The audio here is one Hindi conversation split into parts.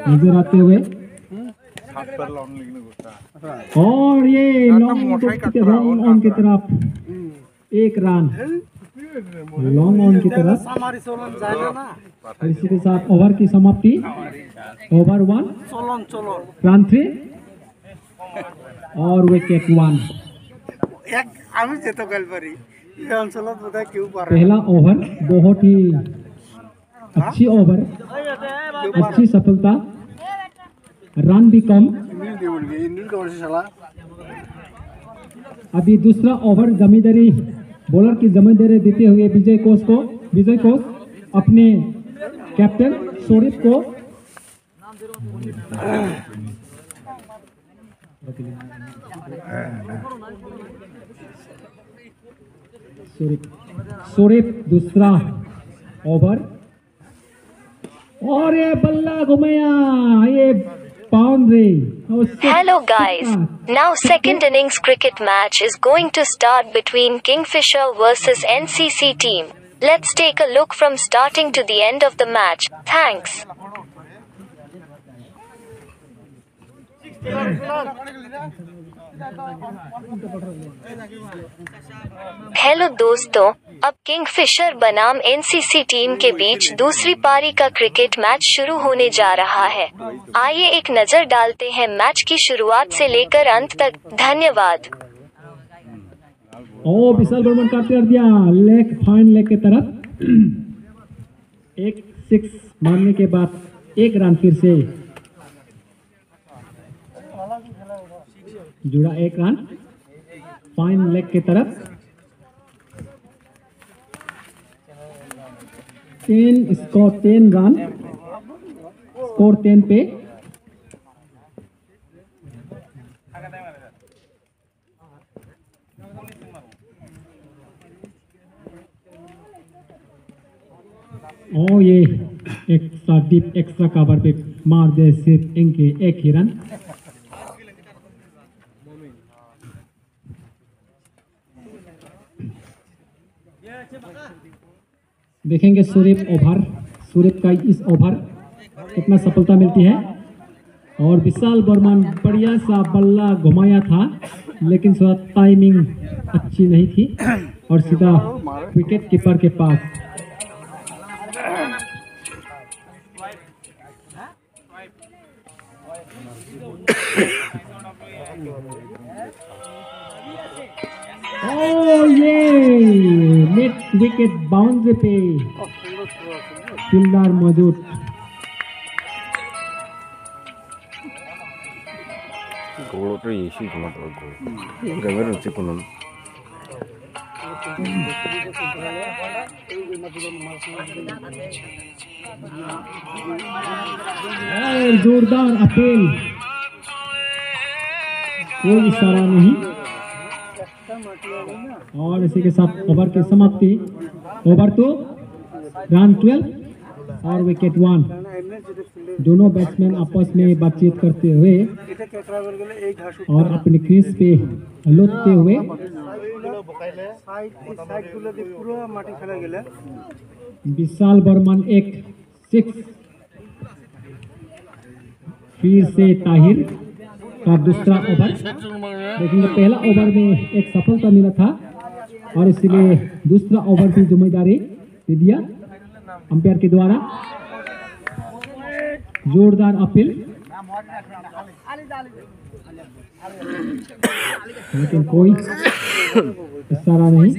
नजर आते हुए और ये लॉन्ग ऑन की तरफ 1 रन लॉन्ग ऑन की तरफ। इसी के साथ ओवर की समाप्ति। ओवर 1 रन 3 और विकेट 1। पहला ओवर बहुत ही अच्छी ओवर, अच्छी सफलता, रन भी कम। अभी दूसरा ओवर जमींदारी बॉलर की जमींदारी देते हुए विजय कोच अपने कैप्टन शोरित को शोरित दूसरा ओवर और ये बल्ला घुमाया, ये boundary. Hello guys, now second innings cricket match is going to start between Kingfisher versus NCC team. Let's take a look from starting to the end of the match. Thanks. Hello दोस्तों, अब किंगफिशर बनाम एनसीसी टीम के बीच दूसरी पारी का क्रिकेट मैच शुरू होने जा रहा है। आइए एक नजर डालते हैं मैच की शुरुआत से लेकर अंत तक। धन्यवाद। ओ विशाल बर्मन काट कर दिया लेग, फाइन लेग के तरफ। एक 6 मारने के बाद 1 रन फिर से जुड़ा, 1 रन फाइन लेग के तरफ। 10 स्कोर 10 रन, स्कोर 10 पे। ओ ये एक्स्ट्रा डीप एक्स्ट्रा कवर पे मार दे सिर्फ इनके 1 ही रन। देखेंगे सूरज का इस ओवर कितना सफलता मिलती है। और विशाल बर्मन बढ़िया सा बल्ला घुमाया था, लेकिन थोड़ा टाइमिंग अच्छी नहीं थी और सीधा विकेट कीपर के पास। ओ ये मिड विकेट बाउंड्री पे फील्डर मौजूद। जोरदार अपील, कोई इशारा नहीं। और इसी के साथ ओवर की समाप्ति। ओवर 2 रन 12 और विकेट 1। दोनों बैट्समैन आपस में बातचीत करते हुए और अपने क्रीज पे लौटते हुए। विशाल बर्मन एक 6, फिर से ताहिर का दूसरा ओवर। लेकिन पहला ओवर में एक सफलता मिला था और इसलिए दूसरा ओवर की जिम्मेदारी दे दिया अंपायर के द्वारा। जोरदार अपील, लेकिन कोई इशारा नहीं।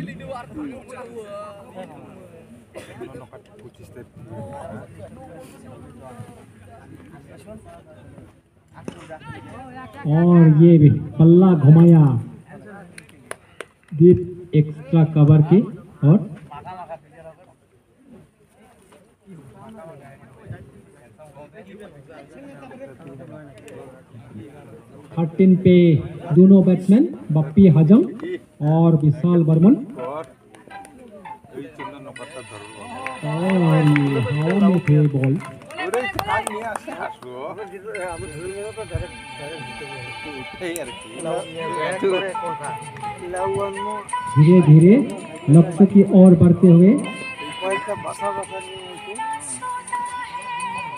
और ये भी पल्ला घुमाया डीप एक्स्ट्रा कवर के। और थर्टीन पे दोनों बैट्समैन बप्पी हजम और विशाल बर्मन। और ये हवा में थे बॉल। धीरे धीरे लक्ष्य की ओर बढ़ते हुए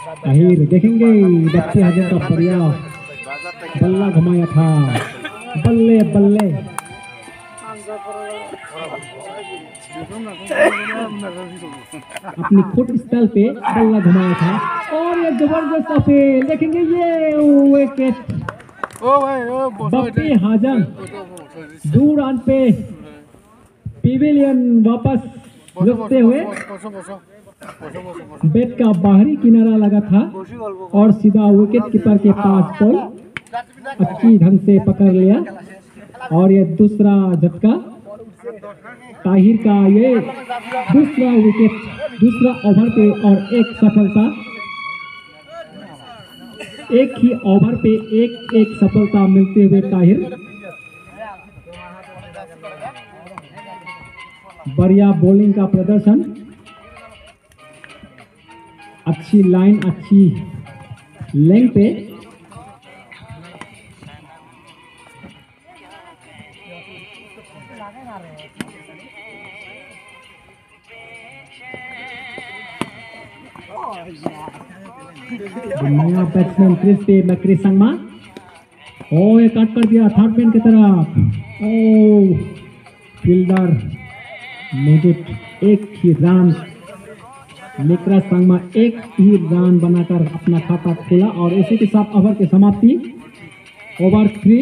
ताहिर देखेंगे बच्चे हजर का बढ़िया बल्ला घुमाया था, बल्ले बल्ले। अपनी फुट स्टाइल पे बल्ला घुमाया था और ये जबरदस्त अपील देखेंगे, ये विकेट बप्पी हाजन 2 रन पे पिवेलियन वापस लुटते हुए। बैट का बाहरी किनारा लगा था और सीधा विकेट कीपर के पास बॉल अच्छी ढंग से पकड़ लिया और ये दूसरा झटका ताहिर का, ये दूसरा विकेट दूसरा ओवर पे और एक सफलता, एक ही ओवर पे एक सफलता मिलते हुए ताहिर। बढ़िया बॉलिंग का प्रदर्शन, अच्छी लाइन अच्छी लेंथ पे। नया बैट्समैन क्रिस पे मैक्री संगमा, ओ ये कट कर दिया थर्ड मैन की तरफ। ओ फील्डर मौजूद, एक ही रन निकरा संगमा एक ही रन बनाकर अपना खाता खोला और इसी के साथ ओवर की समाप्ति। ओवर 3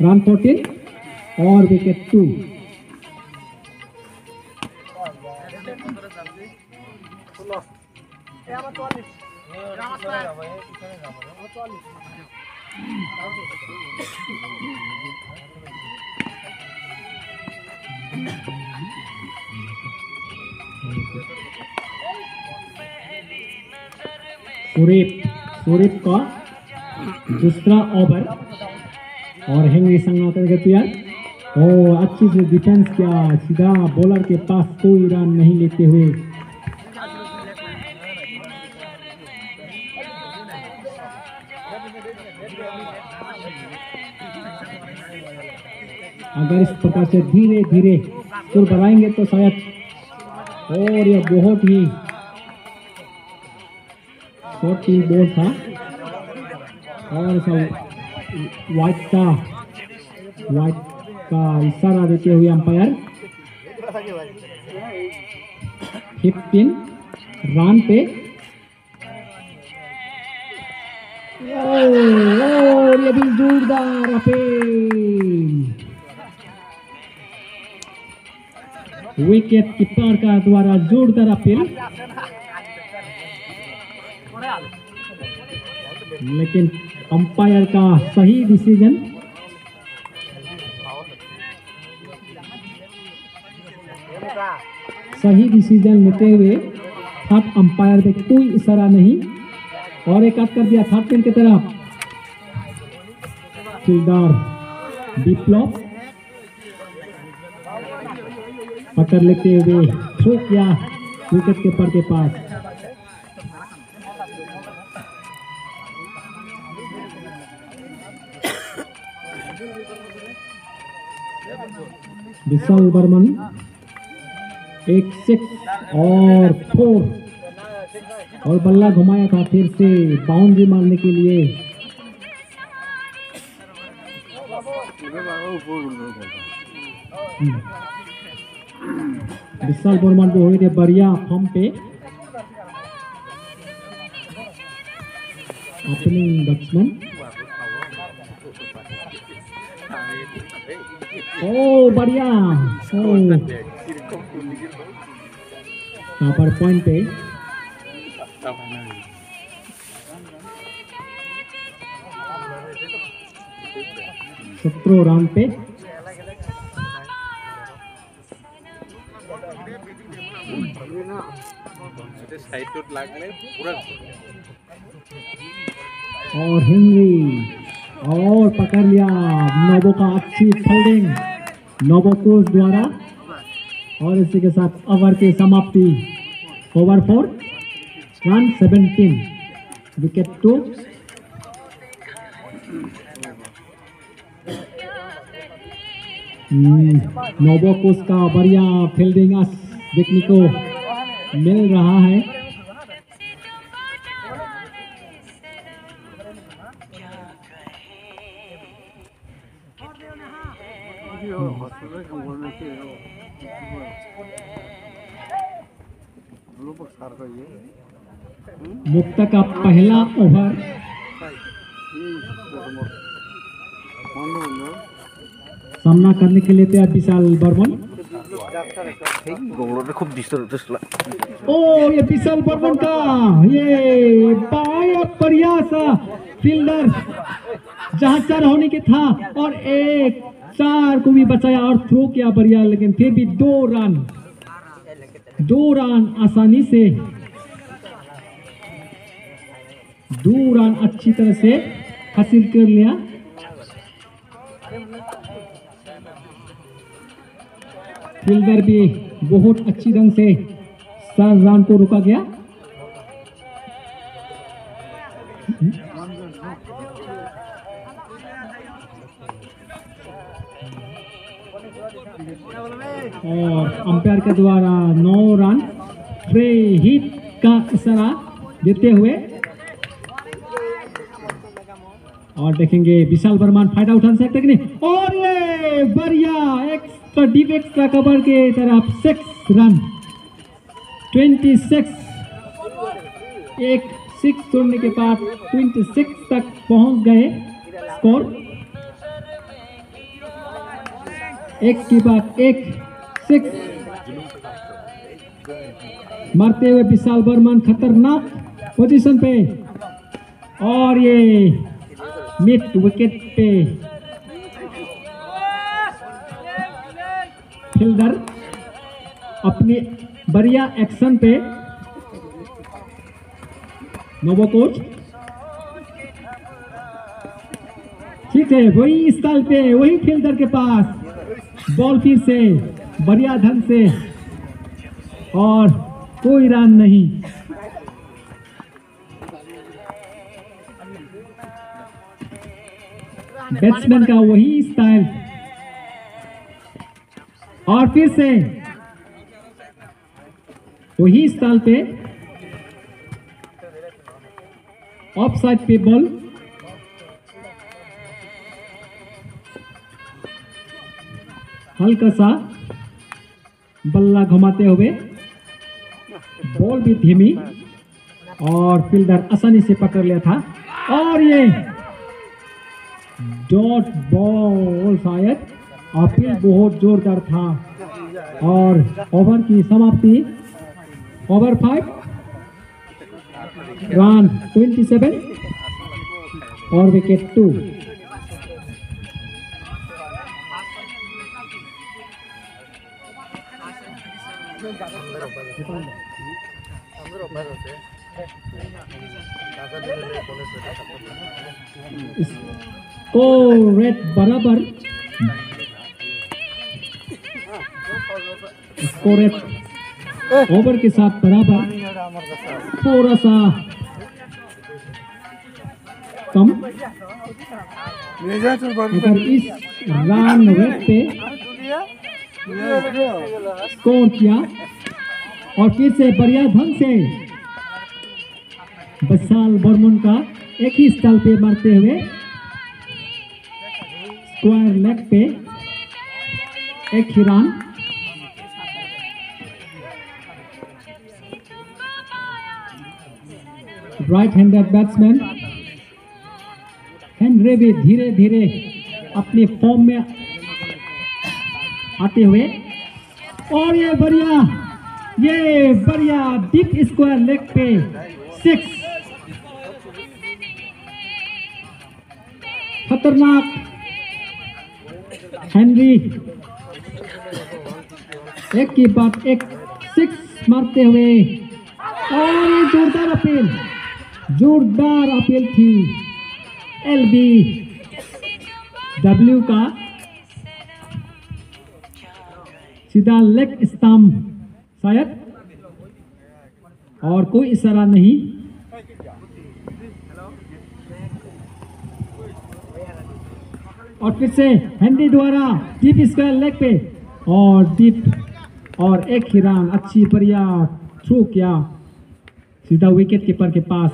रन 14 और विकेट 2। सूरिप का दूसरा ओवर और हेनरी संगमा करके तैयार। ओ अच्छी से डिफेंस किया, सीधा बॉलर के पास कोई रन नहीं लेते हुए। अगर इस प्रकार से धीरे धीरे सुर बढ़ाएंगे तो शायद, और यह बहुत ही शॉर्ट बॉल था और वाइट का इशारा देते हुए अंपायर 15 रन पे। और ये भी जोरदार अपील विकेट कीपर का द्वारा, जोरदार अपील, लेकिन अंपायर का सही डिसीजन। सही डिसीजन लेते हुए थर्ड अंपायर पे कोई इशारा नहीं और एक कट कर दिया थर्ड मैन की तरफ। फील्डर विप्लव पकड़ लेते हुए थ्रो किया विकेट कीपर के पास। विशाल बर्मन 1 6 और 4 और बल्ला घुमाया था फिर से बाउंड्री मारने के लिए। विशाल बर्मन जो हुए थे बढ़िया फॉर्म पे, ओपनिंग बैट्समैन। ओ बढ़िया, यहाँ पर पॉइंट पे 17 रन पे। और हेनरी और पकड़ लिया नोबो का, अच्छी फील्डिंग नोबोकोस द्वारा और इसी के साथ ओवर की समाप्ति। Over 4 run 17 wicket 2। नोबोकोस का बढ़िया फील्डिंग देखने को मिल रहा है। मुक्ता का पहला ओवर सामना करने के लिए तैयार विशाल बर्मन। ओ ये विशाल बर्मन का ये बाया बढ़िया सा फील्डर जहां 4 होने के था और 4 को भी बचाया और थ्रो किया बढ़िया, लेकिन फिर भी 2 रन आसानी से 2 रन अच्छी तरह से हासिल कर लिया। फील्डर भी बहुत अच्छी ढंग से 4 रन को रोका गया। और अंपायर के द्वारा 9 रन फ्री हिट का इशारा देते हुए और देखेंगे विशाल बर्मन फायदा उठा सकते कि नहीं। और ये बढ़िया एक्स्ट्रा डीप एक्स्ट्रा कवर के तरफ 6 रन 26 एक 6 छोड़ने के बाद 26 तक पहुंच गए। स्कोर एक के बाद एक 6 मारते हुए विशाल बर्मन खतरनाक पोजीशन पे और ये मिड विकेट पे फील्डर अपने बढ़िया एक्शन पे नोवो कोच ठीक है वही स्टाइल पे वही फील्डर के पास बॉल फिर से बढ़िया ढंग से और कोई रन नहीं। बैट्समैन का वही स्टाइल और फिर से वही स्टाइल पे ऑफ साइड पे बॉल हल्का सा बल्ला घुमाते हुए बॉल भी धीमी और फील्डर आसानी से पकड़ लिया था और ये डॉट बॉल शायद अपील बहुत जोरदार था और ओवर की समाप्ति ओवर 5 रन 27 और विकेट 2। स्कोर रेट बराबर स्कोर रेट ओवर के साथ बराबर थोड़ा सा कम। अगर इस रन रेट पे स्कोर किया और फिर से बढ़िया ढंग से विशाल बर्मन का एक ही स्टाइल पे मारते हुए स्क्वायर लेग पे एक ही run. Right handed batsman Henry भी धीरे धीरे अपने फॉर्म में आते हुए और ये बढ़िया डीप स्क्वायर लेग पे 6 खतरनाक हेनरी एक की बात एक 6 मारते हुए और ये जोरदार अपील थी LBW का सीधा लेग स्टंप शायद और कोई इशारा नहीं। और फिर से हेनरी द्वारा डीप स्क्वायर लेग पे और डीप और एक ही रन अच्छी बढ़िया थ्रो किया सीधा विकेट कीपर के पास।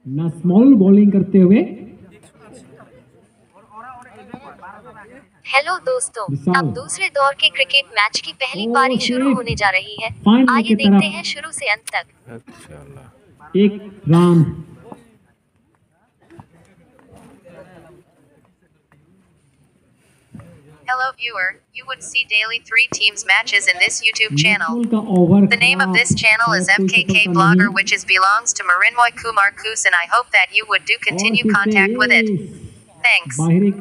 ना स्मॉल बॉलिंग करते हुए हेलो दोस्तों, विशाल। अब दूसरे दौर के क्रिकेट मैच की पहली ओ, पारी शुरू एक होने जा रही है। फाइनल आइए की देखते तरफ। हैं शुरू से अंत तक। एक run. Hello viewer, you would see daily 3 teams matches in this YouTube channel. Nipple का over The name of this channel is और कोई MKK सफलता Blogger, नहीं। which is belongs to Marinmoy Kumar Kus, and I hope that you would do continue और फिर से contact with it. ये Thanks. बाहरी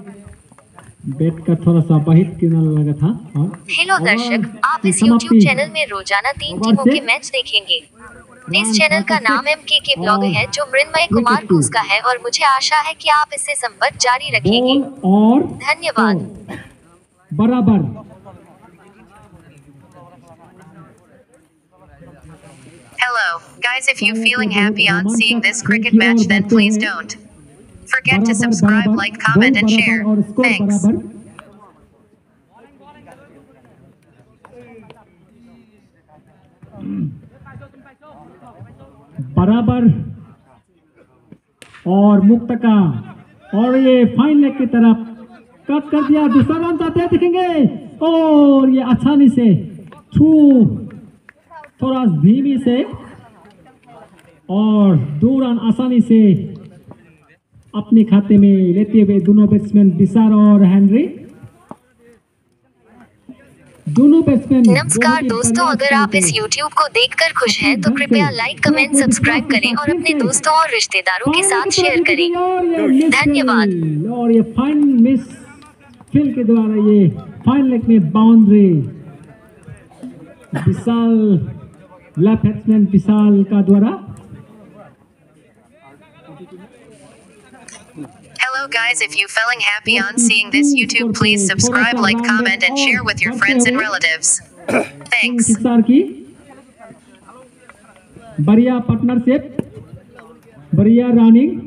बैट का थोड़ा सा बाहिर किनारा लगा था। और हेलो ओवर दर्शक, आप की इस समाप्ति। YouTube चैनल में रोजाना 3 ओवर टीमों से के मैच देखेंगे। इस रन चैनल का 36 नाम MKK ब्लॉगर है, जो मृण्मय और कुमार विकेट कूस का है, और मुझे आशा है कि आप इससे संपर्क जारी रखेंगे। बॉल और धन्यवाद। स्कोर बराबर। Hello, guys, if you feeling happy on seeing this cricket match, then please don't forget to subscribe, like, comment and share. और स्कोर Thanks. बराबर। बराबर और मुक्त का, और ये फाइन लेग की तरफ कट कर दिया। दूसरा रन चाहते हैं, देखेंगे, और ये आसानी से छू, थोड़ा धीमी से, और 2 रन आसानी से अपने खाते में लेते हुए दोनों बैट्समैन विशाल और हेनरी। दोनों बैट्समैन। नमस्कार दोस्तों, अगर आप इस YouTube को देखकर खुश हैं तो कृपया लाइक, कमेंट, सब्सक्राइब करें और अपने दोस्तों और रिश्तेदारों के साथ शेयर करें। धन्यवाद। और ये फाइन मिस फील्ड के द्वारा ये फाइन लेग में बाउंड्री। विशाल लेफ्ट बैट्समैन विशाल का द्वारा। Hello guys, if you feeling happy on seeing this YouTube, please subscribe, like, comment and share with your friends and relatives. Thanks. Sixer की बढ़िया पार्टनरशिप, बढ़िया रनिंग।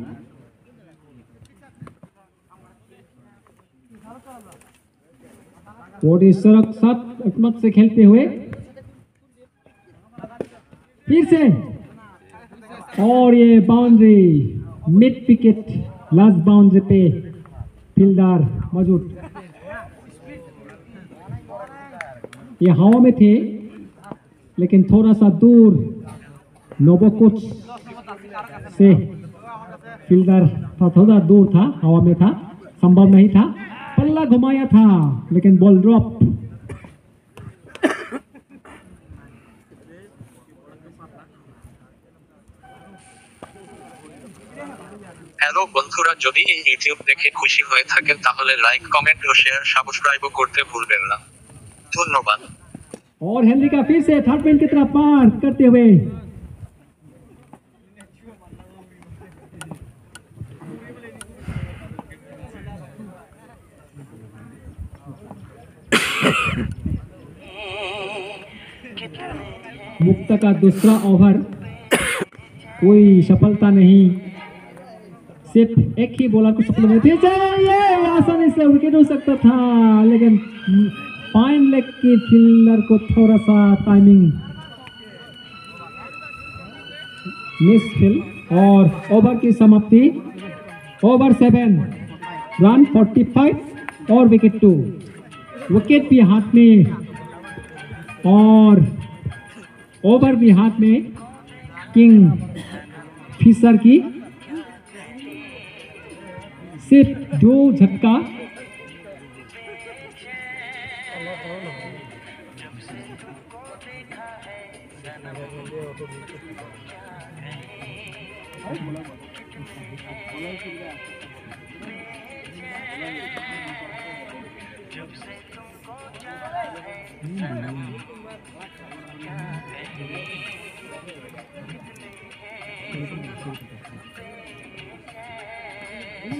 और इस सड़क साथ एकमत से खेलते हुए फिर से, और ये boundary mid wicket, last boundary पे फील्डर मौजूद। ये हवा में थे, लेकिन थोड़ा सा दूर नोबोकुच से फील्डर थोड़ा दूर था, हवा में था, संभव नहीं था। पल्ला घुमाया था, लेकिन बॉल ड्रॉप। হ্যালো বন্ধুরা, যদি এই ইউটিউব দেখে খুশি হয়ে থাকেন তাহলে লাইক, কমেন্ট ও শেয়ার, সাবস্ক্রাইবও করতে ভুলবেন না। ধন্যবাদ। और हेनरी का फिर से थर्ड मैन की तरफ पार करते हुए मुक्त का दूसरा ओवर, कोई सफलता नहीं, सिर्फ एक ही बॉलर को सफल मिली थी। ये आसानी से विकेट हो सकता था, लेकिन फाइन लेग की फील्डर को थोड़ा सा टाइमिंग मिस फील्ड। और ओवर की समाप्ति, ओवर 7 रन 45 और विकेट 2। विकेट भी हाथ में और ओवर भी हाथ में किंग फिशर की। सिर्फ 2 झटका।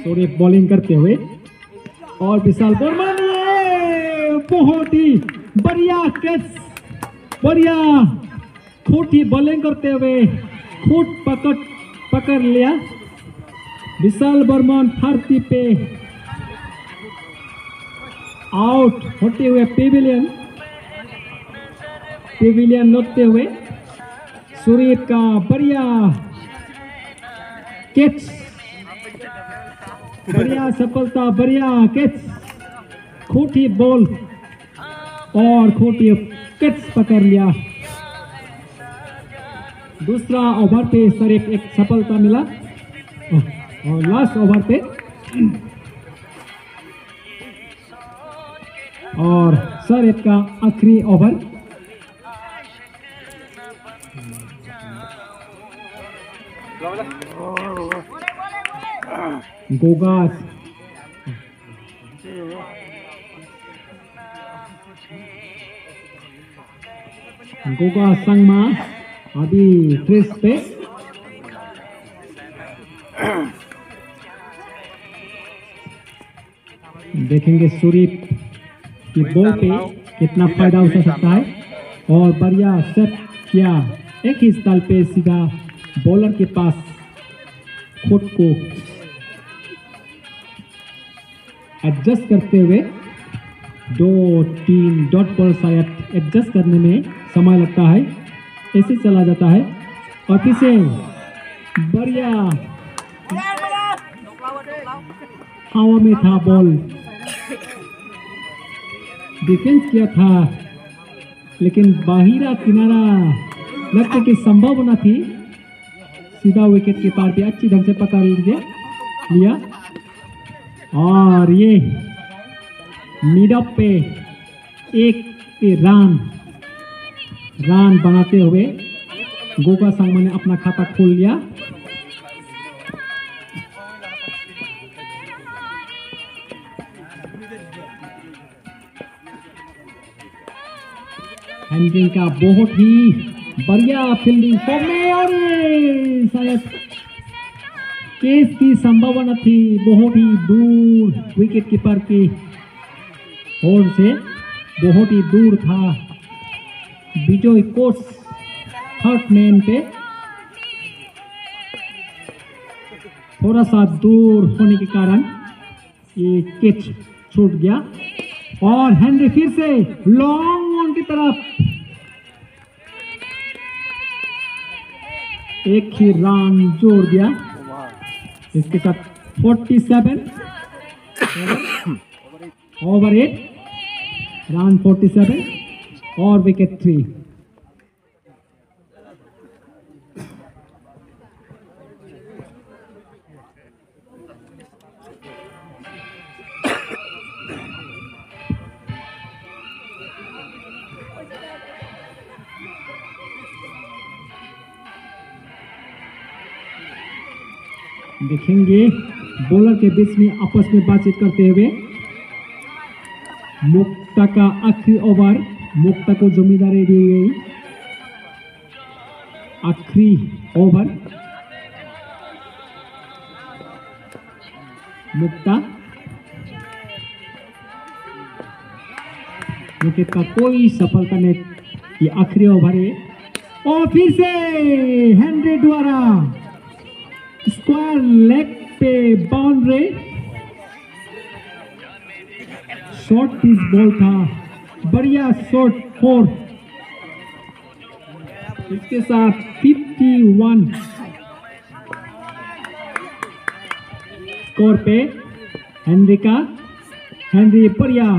सोरे बॉलिंग करते हुए, और विशाल वर्मा ने बहुत ही बढ़िया कैच, बढ़िया खूटी बॉलिंग करते हुए खूट पकड़ लिया। विशाल बर्मन 30 पे आउट होते हुए पेविलियन। पेविलियन लौटते हुए सूर्यप का बढ़िया कैच, बढ़िया सफलता, बढ़िया कैच, खोटी बॉल और खोटी कैच पकड़ लिया। दूसरा ओवर पे सिर्फ एक सफलता मिला और लास्ट ओवर पे और सिर्फ का आखिरी ओवर। गोगास संगमा अभी क्रिस पे देखेंगे सूर्य की बॉल पे कितना फायदा उठा सकता है और बढ़िया सेट किया एक ही स्थल पे सीधा बॉलर के पास खुद को एडजस्ट करते हुए 2-3 डॉट बॉल शायद एडजस्ट करने में समय लगता है, ऐसे चला जाता है और फिर से बढ़िया हवा में था बॉल, डिफेंस किया था लेकिन बाहिरा किनारा लगने की संभावना थी, सीधा विकेट के पार भी अच्छी ढंग से पकड़ लिया और ये मिड ऑफ पे एक रन बनाते हुए गोगा संगमा ने अपना खाता खोल लिया। हेनरी का बहुत ही बढ़िया फील्डिंग फॉर्म में और शायद केस की संभावना थी, बहुत ही दूर विकेट कीपर की ओर से बहुत ही दूर था। विजय कोच थर्ड मैन पे थोड़ा सा दूर होने के कारण ये कैच छूट गया और हेनरी फिर से लॉन्ग ऑन की तरफ एक ही रन जोड़ दिया, इसके साथ 47 ओवर 8 रन 47 और विकेट 3। देखेंगे बॉलर के बीच में आपस में बातचीत करते हुए मुक्ता का आखिरी ओवर, मुक्ता को जिम्मेदारी दी गई आखिरी ओवर। मुक्ता विकेट का कोई सफलता नहीं, ये आखिरी ओवर है और फिर से हेनरी द्वारा स्क्वायर लेग पे बाउंड्री, शॉर्ट पिच बॉल था, बढ़िया शॉर्ट 4, इसके साथ 51 स्कोर पे हेनरी बढ़िया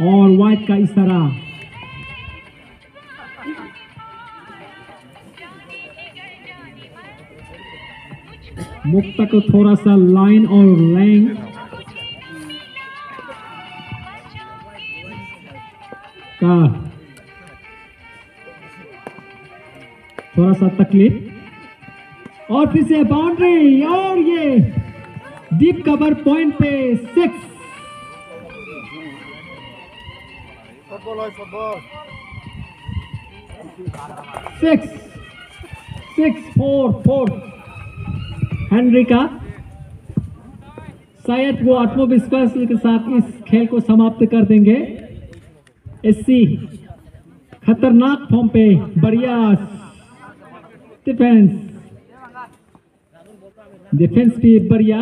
और वाइट का इशारा। मुक्ता को थोड़ा सा लाइन और लेंथ का थोड़ा सा तकलीफ और फिर से बाउंड्री और ये डीप कवर पॉइंट पे 6 6-4 हेनरी का शायद वो आत्मविश्वास के साथ इस खेल को समाप्त कर देंगे। ऐसी खतरनाक फॉर्म पे बढ़िया डिफेंस भी बढ़िया।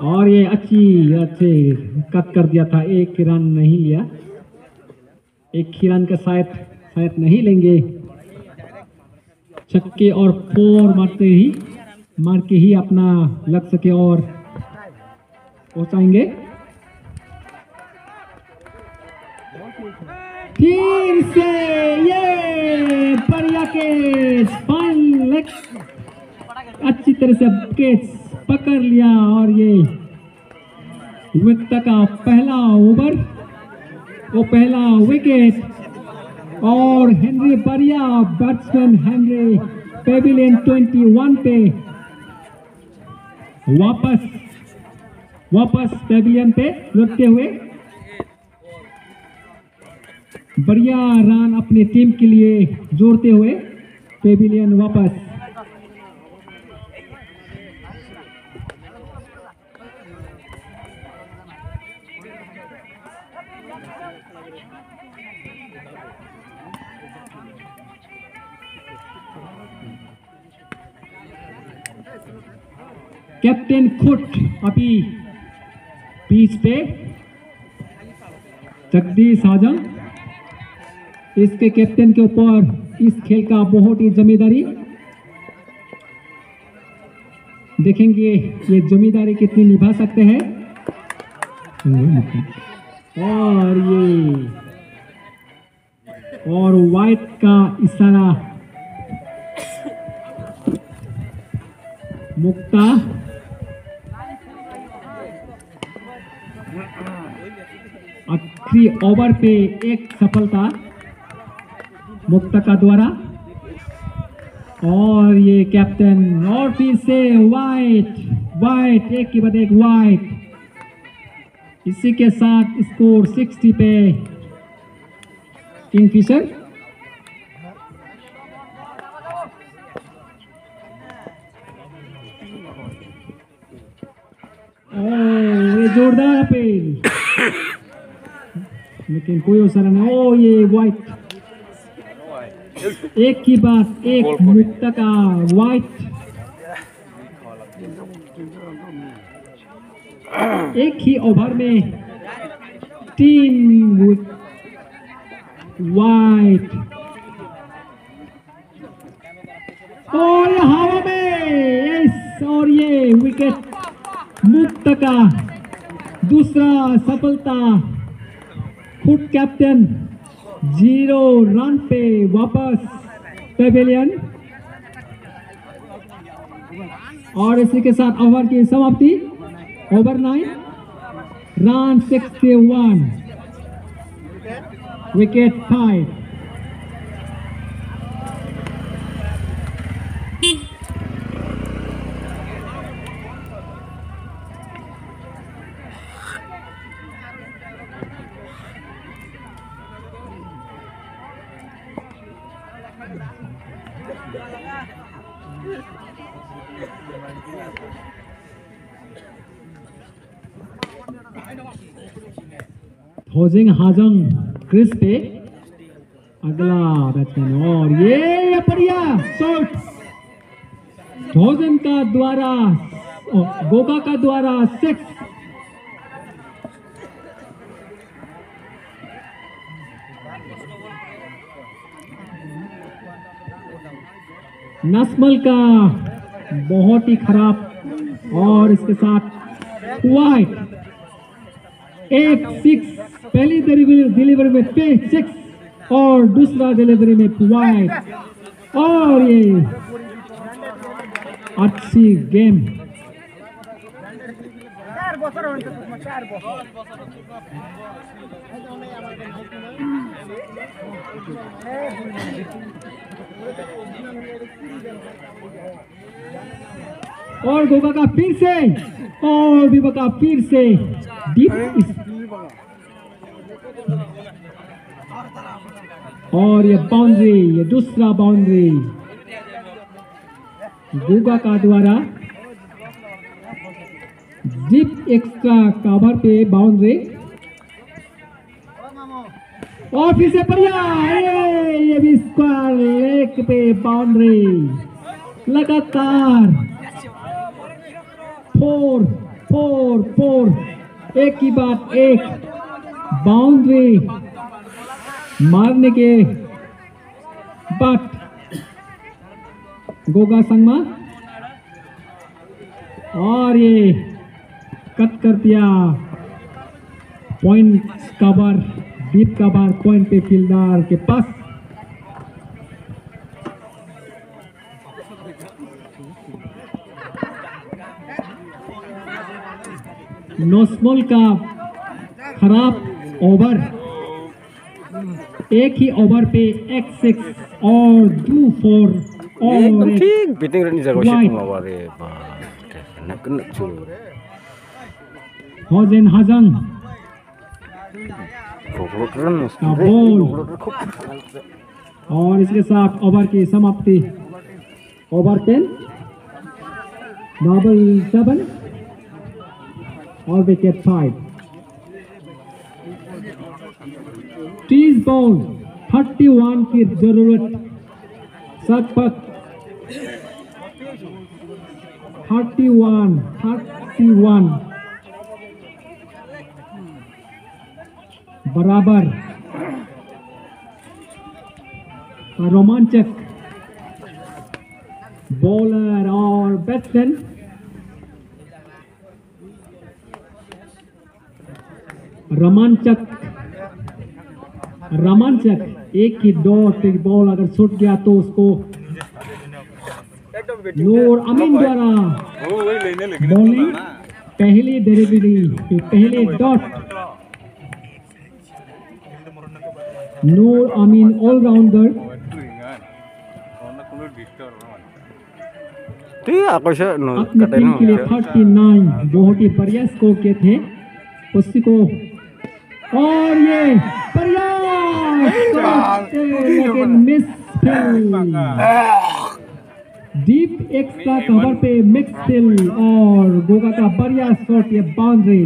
और ये अच्छे कट कर दिया था, एक रन नहीं लिया, एक ही रन का शायद नहीं लेंगे। छक्के और फोर मार के ही अपना लक्ष्य के ओर पहुंचाएंगे। फिर से ये बढ़िया कैच, फाइन लेग, अच्छी तरह से कैच पकड़ लिया। और ये विकेट का पहला ओवर, वो पहला विकेट। और हेनरी बढ़िया बैट्समैन हेनरी पेविलियन 21 पे वापस पेविलियन पे लौटते हुए बढ़िया रन अपनी टीम के लिए जोड़ते हुए पेविलियन वापस। कैप्टन खुद अभी पिच पे, जगदीश हाजम इसके कैप्टन के ऊपर इस खेल का बहुत ही जिम्मेदारी। देखेंगे ये जिम्मेदारी कितनी निभा सकते हैं। और वाइट का इशारा, मुक्ता आखिरी ओवर पे एक सफलता मुक्ता का द्वारा। और ये कैप्टन, और फिर से वाइट एक के बाद एक वाइट। इसी के साथ स्कोर 60 पे किंगफिशर। ये जोरदार अपील, लेकिन कोई असर नहीं। ओ ये वाइट, एक की बात एक मुक्ता का वाइट, एक ही ओवर में 3 वाइट। और हवा में और ये विकेट मुक्ता का दूसरा सफलता। खुद कैप्टन 0 रन पे वापस पेविलियन। और इसी के साथ ओवर की समाप्ति। Over 9 run 61, wicket 5। Hojing Hajam crease पे अगला बैट्समैन। और ये बढ़िया शॉट होजिंग का द्वारा, गोगा का द्वारा 6। नस्मल का बहुत ही खराब। और इसके साथ वाइट, एक 6, पहली डिलीवरी में 6 और दूसरा डिलीवरी में वाइट। और ये अच्छी गेम। और गोगा का फिर से, और विवा का फिर से डीप। और ये बाउंड्री, ये दूसरा बाउंड्री गोगा का द्वारा। डीप एक्स्ट्रा कवर पे बाउंड्री। और फिर से बढ़िया, ये भी स्क्वायर लेग पे बाउंड्री। लगातार 4 4 4 एक की बात एक बाउंड्री मारने के बाद गोगा संगमा और ये कट कर दिया point cover deep cover point पे फील्डर के पास। नोस्मोल का खराब ओवर, एक ही ओवर पे X6 और 2-4 और ठीक बीटिंग रन जगह से तुम आवारे नक नक चुर होजेन हजंग रन का बॉल और इसके साथ ओवर की समाप्ति। ओवर 10 डबल 7 और विकेट 5। टीज बॉल 31 की जरूरत, लगभग 31 बराबर। रोमांचक बॉलर और बैट्समैन रोमांचक एक ही डॉट बॉल अगर छूट गया तो उसको नूर अमीन द्वारा बॉलिंग पहली डिलीवरी पहली डॉट। नूर अमीन ऑलराउंडर ठीक आकाश अपनी टीम के लिए 39 बहुत ही बढ़िया स्कोर किए थे उसी को और ये लेकिन मिस डीप एक्स्ट्रा कवर पे मिक्स फिल और गोगा का बढ़िया शॉट ये बाउंड्री।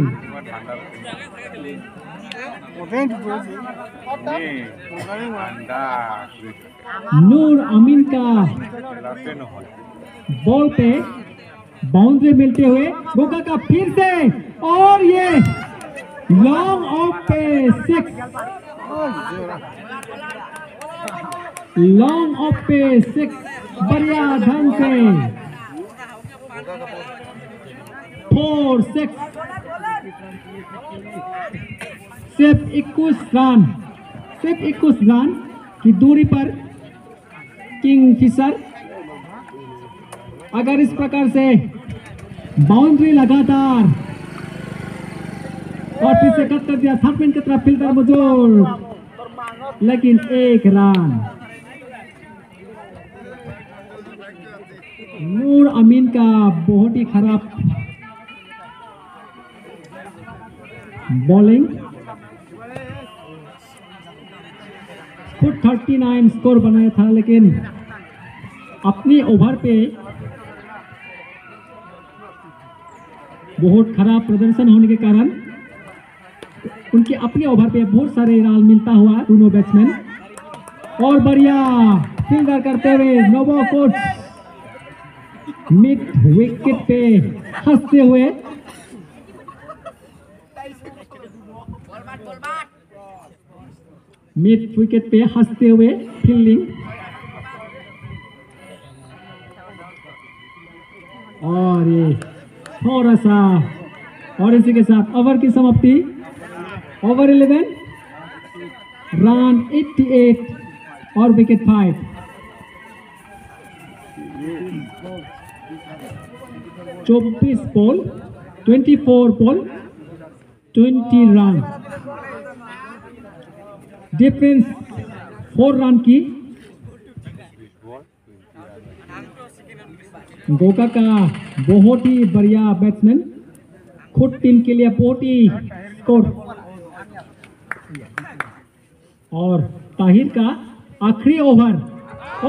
नूर अमीन का बॉल पे बाउंड्री मिलते हुए गोगा का फिर से और ये लॉन्ग ऑफ पे 6 लॉन्ग ऑफ पे 6 बढ़िया ढंग से 4-6 सिर्फ 21 रन की दूरी पर किंगफिशर अगर इस प्रकार से बाउंड्री लगातार और फिर से कट कर दिया थर्ड मैन की तरफ फील्डर मौजूद लेकिन 1 रन। नूर अमीन का बहुत ही खराब बॉलिंग खुद 39 स्कोर बनाया था लेकिन अपनी ओवर पे बहुत खराब प्रदर्शन होने के कारण उनके अपने ओवर पे बहुत सारे रन मिलता हुआ दोनों बैट्समैन और बढ़िया फील्डर करते हुए नोबो कोच मिड विकेट पे हंसते हुए मिड विकेट पे हंसते हुए फील्डिंग और ये थोड़ा सा और इसी के साथ ओवर की समाप्ति। ओवर 11 रन 88 और विकेट 5। चौबीस ball 24 ball 20 run difference 4 run की। गोगा का बहुत ही बढ़िया बैट्समैन खुद टीम के लिए बहुत ही स्कोर और ताहिर का आखिरी ओवर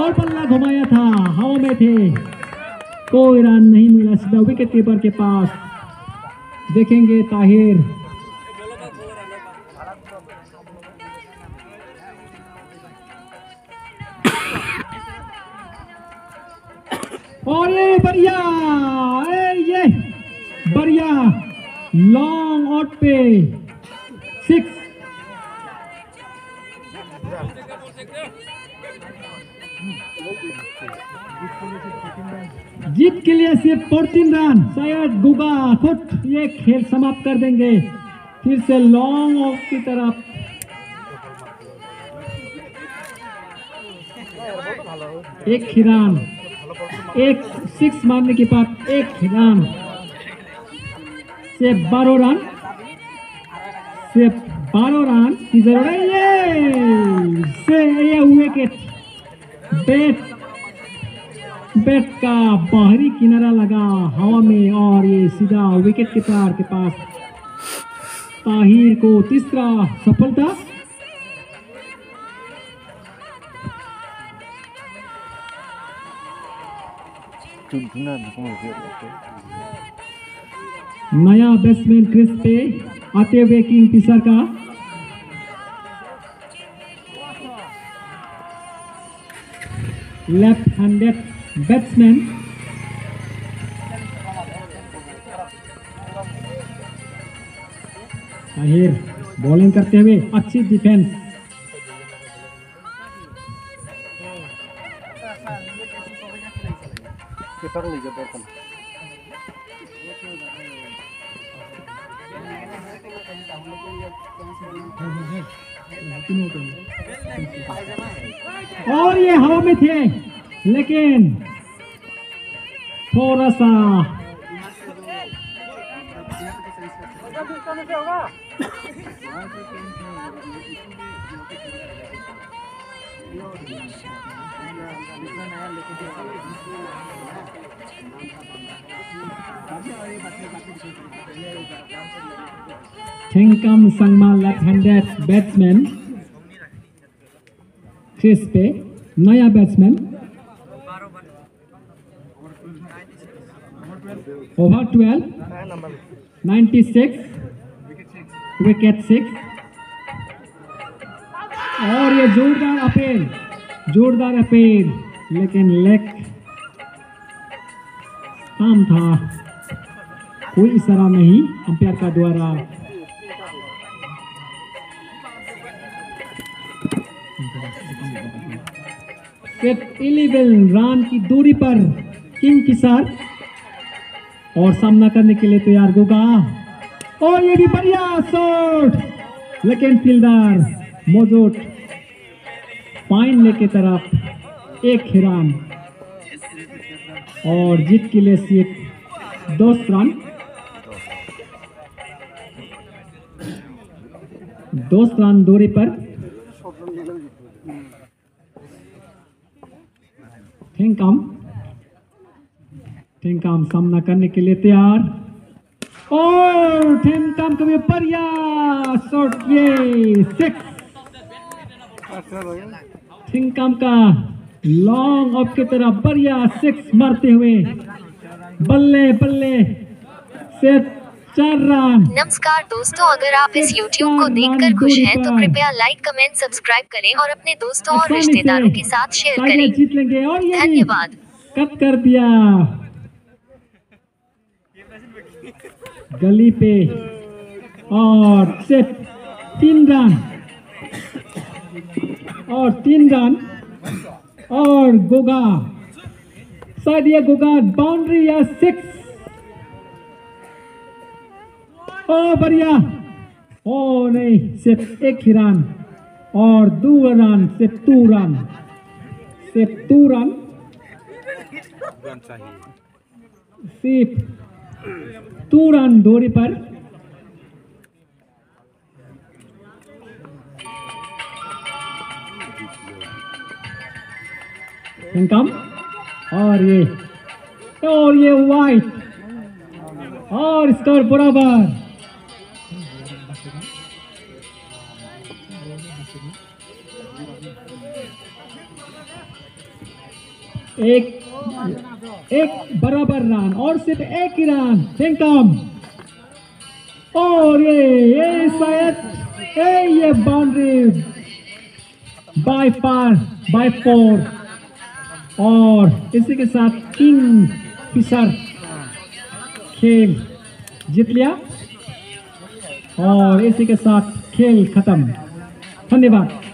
और बल्ला घुमाया था हवा में थे कोई रन नहीं मिला सीधा विकेट कीपर के पास। देखेंगे ताहिर और ये बढ़िया, ये बढ़िया लॉन्ग आउट पे 6। जीत के लिए सिर्फ 14 रन। शायद गुगा खुद ये खेल समाप्त कर देंगे। फिर से लॉन्ग ऑफ की तरफ। एक ही रन, एक 6 मारने के बाद एक रन से 12 रन, सिर्फ 12 रन की जरूरत है। से ये विकेट बैट का बाहरी किनारा लगा हवा में और ये सीधा विकेट कीपर के पास। ताहिर को तीसरा सफलता। नया बैट्समैन क्रीज पे आते हुए किंगफिशर का left handed batsman. Tahir bowling करते हुए अच्छी डिफेंस। और ये हवा में थे लेकिन थोड़ा सा Thinkam Sangma left handed batsman crease पे नया बैट्समैन। Over 12, 96, wicket 6। और ये जोरदार अपील लेकिन लेग काम था। कोई इशारा नहीं अंपायर का द्वारा। सिर्फ 11 रन की दूरी पर किंगफिशर और सामना करने के लिए तैयार होगा। और ये भी बढ़िया शॉट लेकिन फील्डर मौजूद फाइन लेके तरफ एक ही रन और जीत के लिए सिर्फ 10 रन। 10 रन दूरी पर थिंकम सामना करने के लिए तैयार। और थिंकम को भी बढ़िया शॉट, ये 6। थिंकम का लॉन्ग ऑफ की तरफ बढ़िया 6 मारते हुए बल्ले से 4 रन। नमस्कार दोस्तों, अगर आप इस YouTube को देखकर खुश हैं तो कृपया लाइक, कमेंट, सब्सक्राइब करें और अपने दोस्तों और रिश्तेदारों के साथ शेयर करें। जीत लेंगे। और ये धन्यवाद। कट कर दिया गली पे और सिर्फ 3 रन और गोगा, शायद ये गोगा बाउंड्री या 6। ओ बढ़िया, ओ नहीं, सिर्फ 1 ही रन और 2 रन, सिर्फ 2 रन सिर्फ 2 रन दूरी पर। थिंकम और ये वाइट और स्कोर बराबर। एक बराबर रन और सिर्फ 1 ही रन। थिंकम और ये शायद ये बाउंड्री बाय 4 और इसी के साथ किंग फिशर खेल जीत लिया और इसी के साथ खेल खत्म। धन्यवाद।